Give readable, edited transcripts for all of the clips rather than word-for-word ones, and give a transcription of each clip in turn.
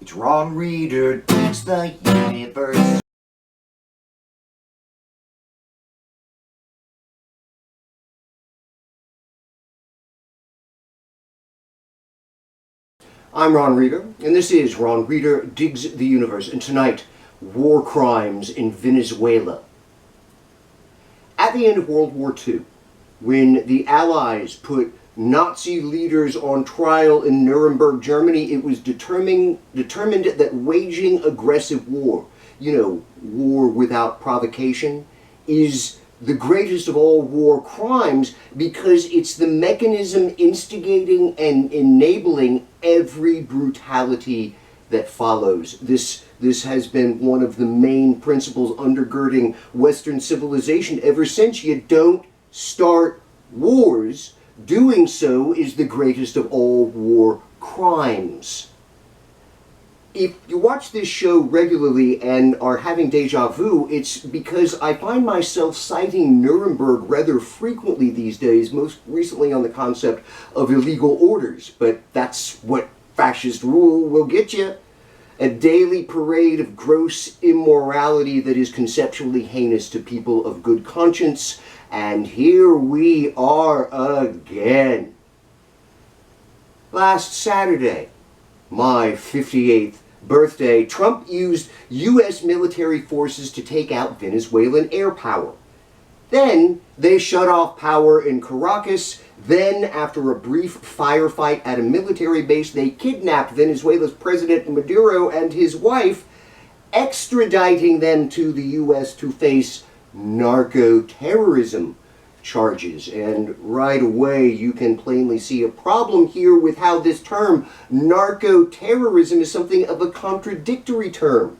It's Ron Reader digs the universe. I'm Ron Reader, and this is Ron Reader Digs the Universe. And tonight, war crimes in Venezuela. At the end of World War II, when the Allies put Nazi leaders on trial in Nuremberg, Germany, it was determined that waging aggressive war, war without provocation, is the greatest of all war crimes because it's the mechanism instigating and enabling every brutality that follows. This has been one of the main principles undergirding Western civilization ever since. You don't start wars. Doing so is the greatest of all war crimes. If you watch this show regularly and are having deja vu, it's because I find myself citing Nuremberg rather frequently these days, most recently on the concept of illegal orders. But that's what fascist rule will get you. A daily parade of gross immorality that is conceptually heinous to people of good conscience. And here we are again. Last Saturday, my 58th birthday, Trump used U.S. military forces to take out Venezuelan air power. Then they shut off power in Caracas. Then, after a brief firefight at a military base, they kidnapped Venezuela's President Maduro and his wife, extraditing them to the U.S. to face narco-terrorism charges. And right away you can plainly see a problem here with how this term narco-terrorism is something of a contradictory term.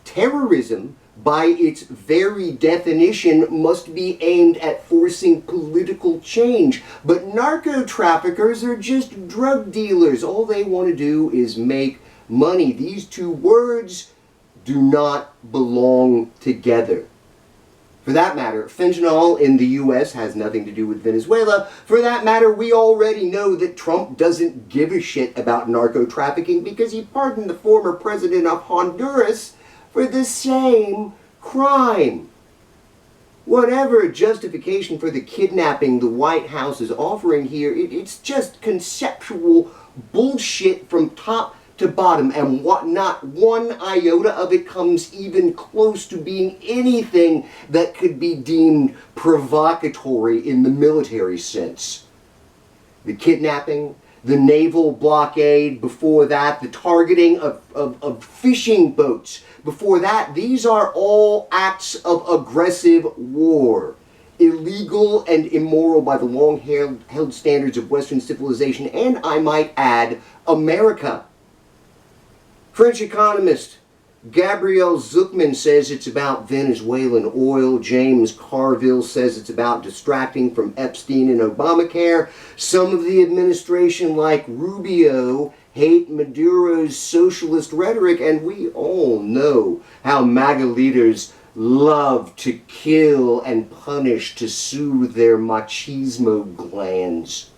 Terrorism, by its very definition, must be aimed at forcing political change. But narco-traffickers are just drug dealers. All they want to do is make money. These two words do not belong together. For that matter, fentanyl in the U.S. has nothing to do with Venezuela. For that matter, we already know that Trump doesn't give a shit about narco-trafficking because he pardoned the former president of Honduras for the same crime. Whatever justification for the kidnapping the White House is offering here, it's just conceptual bullshit from top to bottom, and not one iota of it comes even close to being anything that could be deemed provocatory in the military sense. The kidnapping, the naval blockade before that, the targeting of fishing boats before that, these are all acts of aggressive war. Illegal and immoral by the long-held standards of Western civilization, and I might add, America. French economist Gabriel Zucman says it's about Venezuelan oil. James Carville says it's about distracting from Epstein and Obamacare. Some of the administration, like Rubio, hate Maduro's socialist rhetoric, and we all know how MAGA leaders love to kill and punish to soothe their machismo glands.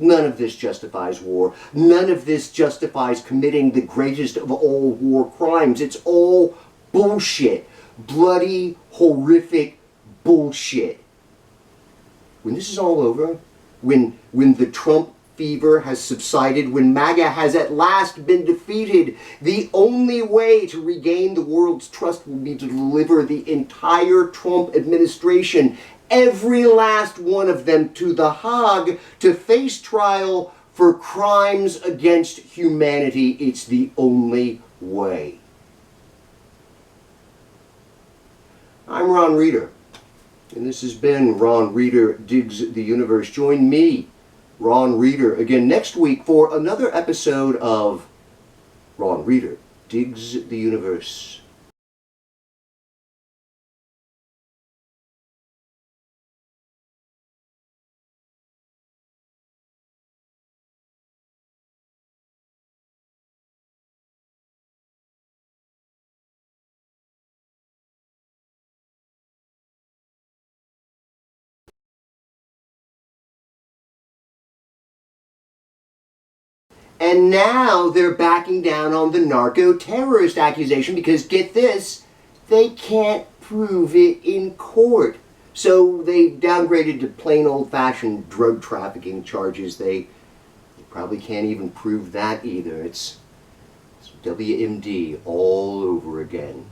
None of this justifies war. None of this justifies committing the greatest of all war crimes. It's all bullshit. Bloody, horrific bullshit. When this is all over, when the Trump fever has subsided, when MAGA has at last been defeated, the only way to regain the world's trust will be to deliver the entire Trump administration, every last one of them, to The Hague to face trial for crimes against humanity. It's the only way. I'm Ron Reader, and this has been Ron Reader Digs the Universe. Join me, Ron Reader, again next week for another episode of Ron Reader Digs the Universe. And now they're backing down on the narco-terrorist accusation because, get this, they can't prove it in court. So they downgraded to plain old-fashioned drug trafficking charges. They probably can't even prove that either. It's WMD all over again.